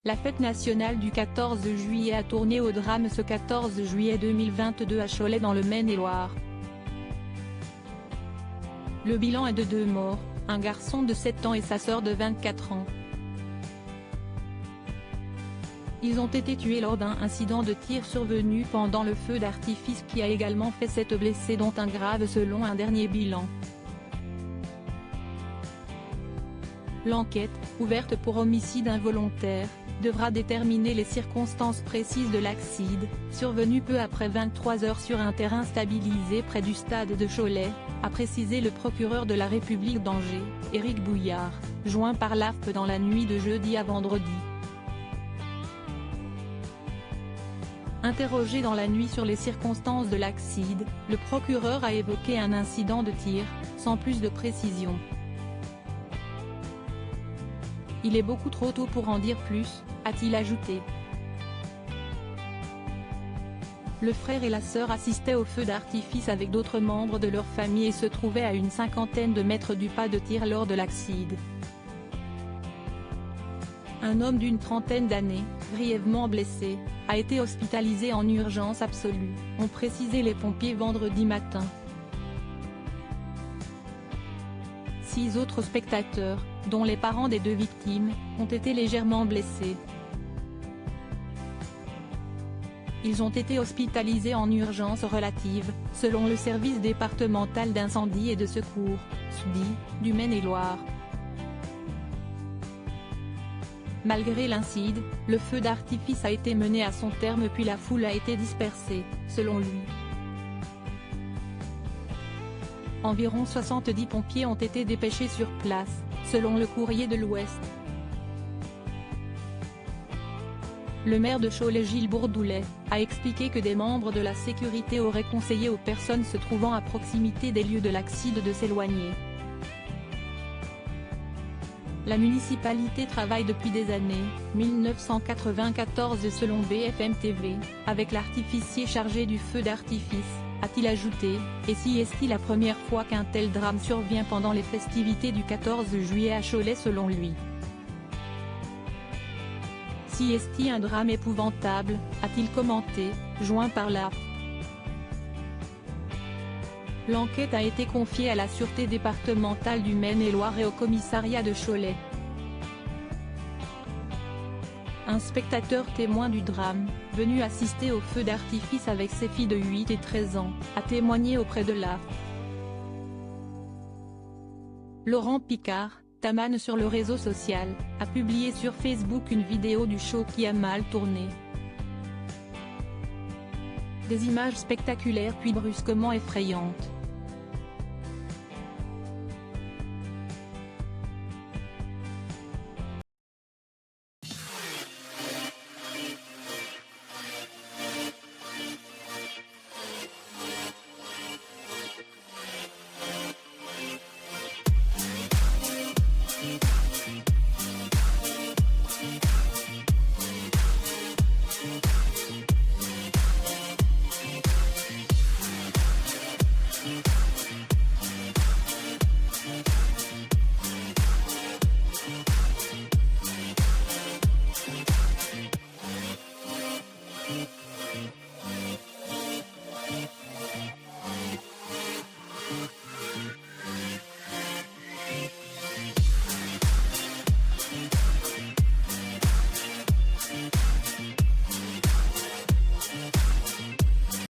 La fête nationale du 14 juillet a tourné au drame ce 14 juillet 2022 à Cholet dans le Maine-et-Loire. Le bilan est de 2 morts, un garçon de 7 ans et sa sœur de 24 ans. Ils ont été tués lors d'un incident de tir survenu pendant le feu d'artifice qui a également fait 7 blessés dont un grave selon un dernier bilan. L'enquête, ouverte pour homicide involontaire, devra déterminer les circonstances précises de l'accident, survenu peu après 23 h sur un terrain stabilisé près du stade de Cholet, a précisé le procureur de la République d'Angers, Éric Bouillard, joint par l'AFP dans la nuit de jeudi à vendredi. Interrogé dans la nuit sur les circonstances de l'accident, le procureur a évoqué un incident de tir, sans plus de précision. Il est beaucoup trop tôt pour en dire plus, a-t-il ajouté. Le frère et la sœur assistaient au feu d'artifice avec d'autres membres de leur famille et se trouvaient à une 50aine de mètres du pas de tir lors de l'accident. Un homme d'une 30aine d'années, grièvement blessé, a été hospitalisé en urgence absolue, ont précisé les pompiers vendredi matin. 6 autres spectateurs, dont les parents des 2 victimes, ont été légèrement blessés. Ils ont été hospitalisés en urgence relative, selon le service départemental d'incendie et de secours, SDI, du Maine-et-Loire. Malgré l'incident, le feu d'artifice a été mené à son terme puis la foule a été dispersée, selon lui. Environ 70 pompiers ont été dépêchés sur place, selon le Courrier de l'Ouest. Le maire de Cholet Gilles Bourdoulet, a expliqué que des membres de la sécurité auraient conseillé aux personnes se trouvant à proximité des lieux de l'accident de s'éloigner. La municipalité travaille depuis des années, 1994 selon BFM TV, avec l'artificier chargé du feu d'artifice, a-t-il ajouté, et si est-il la première fois qu'un tel drame survient pendant les festivités du 14 juillet à Cholet selon lui. Si est-il un drame épouvantable, a-t-il commenté, joint par l'AFP. L'enquête a été confiée à la Sûreté départementale du Maine-et-Loire et au commissariat de Cholet. Un spectateur témoin du drame, venu assister au feu d'artifice avec ses filles de 8 et 13 ans, a témoigné auprès de l'AFP. Laurent Picard, Taman sur le réseau social, a publié sur Facebook une vidéo du show qui a mal tourné. Des images spectaculaires puis brusquement effrayantes.